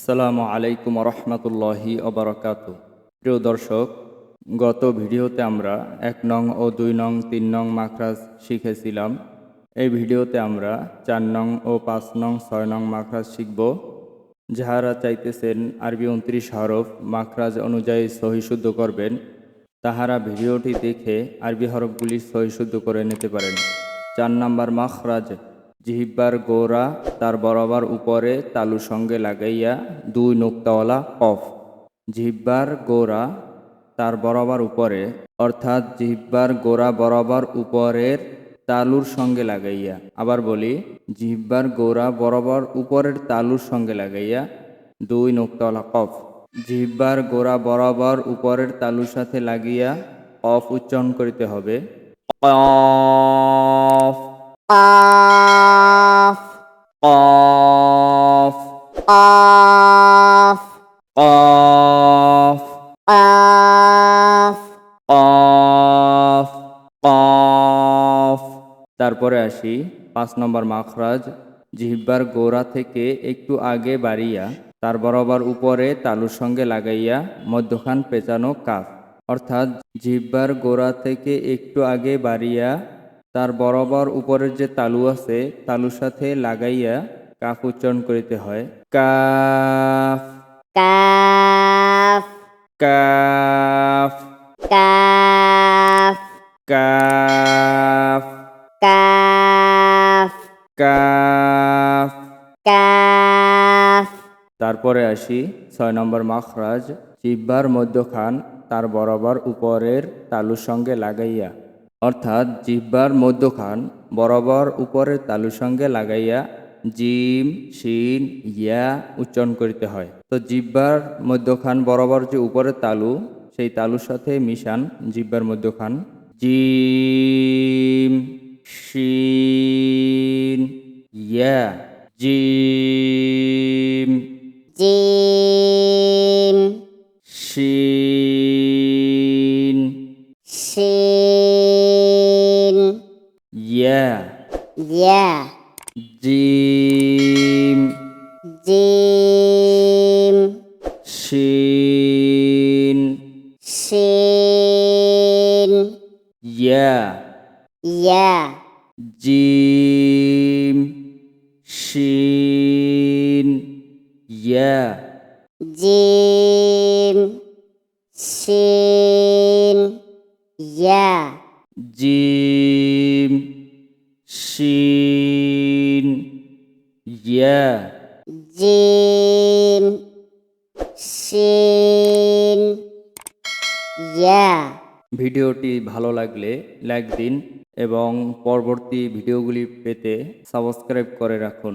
আসসালামু আলাইকুম রহমতুল্লাহি অবরাকাতু। প্রিয় দর্শক, গত ভিডিওতে আমরা ১ নং ও ২ নং ৩ নং মাখরাজ শিখেছিলাম। এই ভিডিওতে আমরা ৪ নং ও ৫ নং ৬ নং মাখরাজ শিখব। যাহারা চাইতেছেন আরবি ২৯ হরফ মাখরাজ অনুযায়ী সহি শুদ্ধ করবেন, তাহারা ভিডিওটি দেখে আরবি হরফগুলি সহি শুদ্ধ করে নিতে পারেন। ৪ নম্বর মাখরাজ, জিহ্বার গোড়া তার বরাবর উপরে তালুর সঙ্গে লাগাইয়া ২ নোক্তাওয়ালা কফ। জিহ্বার গোড়া তার বরাবর উপরে, অর্থাৎ জিহ্বার গোড়া বরাবর উপরের তালুর সঙ্গে লাগাইয়া। আবার বলি, জিহ্বার গোড়া বরাবর উপরের তালুর সঙ্গে লাগাইয়া ২ নোক্তাওয়ালা কফ। জিহ্বার গোড়া বরাবর উপরের তালুর সাথে লাগিয়া কফ উচ্চারণ করিতে হবে। কফ قاف কফ قاف কফ قاف কফ কফ। তারপরে আসি ৫ নম্বর মাখরাজ, জিহ্বার গোড়া থেকে একটু আগে বাড়িয়া তার বরাবর উপরে তালুর সঙ্গে লাগাইয়া মধ্যখান পেঁচানো কাফ। অর্থাৎ জিহ্বার গোড়া থেকে একটু আগে বাড়িয়া তার বরাবর উপরের যে তালু আছে তালুর সাথে লাগাইয়া কাফ উচ্চারণ করিতে হয়। Calf كاف calf كاف calf كاف calf. كاف তারপরে আসি ৬ নম্বর মাখরাজ, জিহ্বার মধ্যখান তার বরাবর উপরের তালুর সঙ্গে লাগাইয়া। অর্থাৎ জিহ্বার মধ্যখান বরাবর উপরের তালুর সঙ্গে লাগাইয়া জিম শিন ইয়া উচ্চারণ করিতে হয়। তো জিহ্বার মধ্যখান বরাবর যে উপরের তালু, সেই তালুর সাথে মিশান জিহ্বার মধ্যখান। জিম শিন ইয়া জিম جيم শিন شين ইয়া يا জিম جيم শিন شين ইয়া يا জিম শিন ইয়া। جيم شين يا জিম শিন ইয়া। جيم شين يا। ভিডিওটি ভালো লাগলে লাইক দিন এবং পরবর্তী ভিডিওগুলি পেতে সাবস্ক্রাইব করে রাখুন।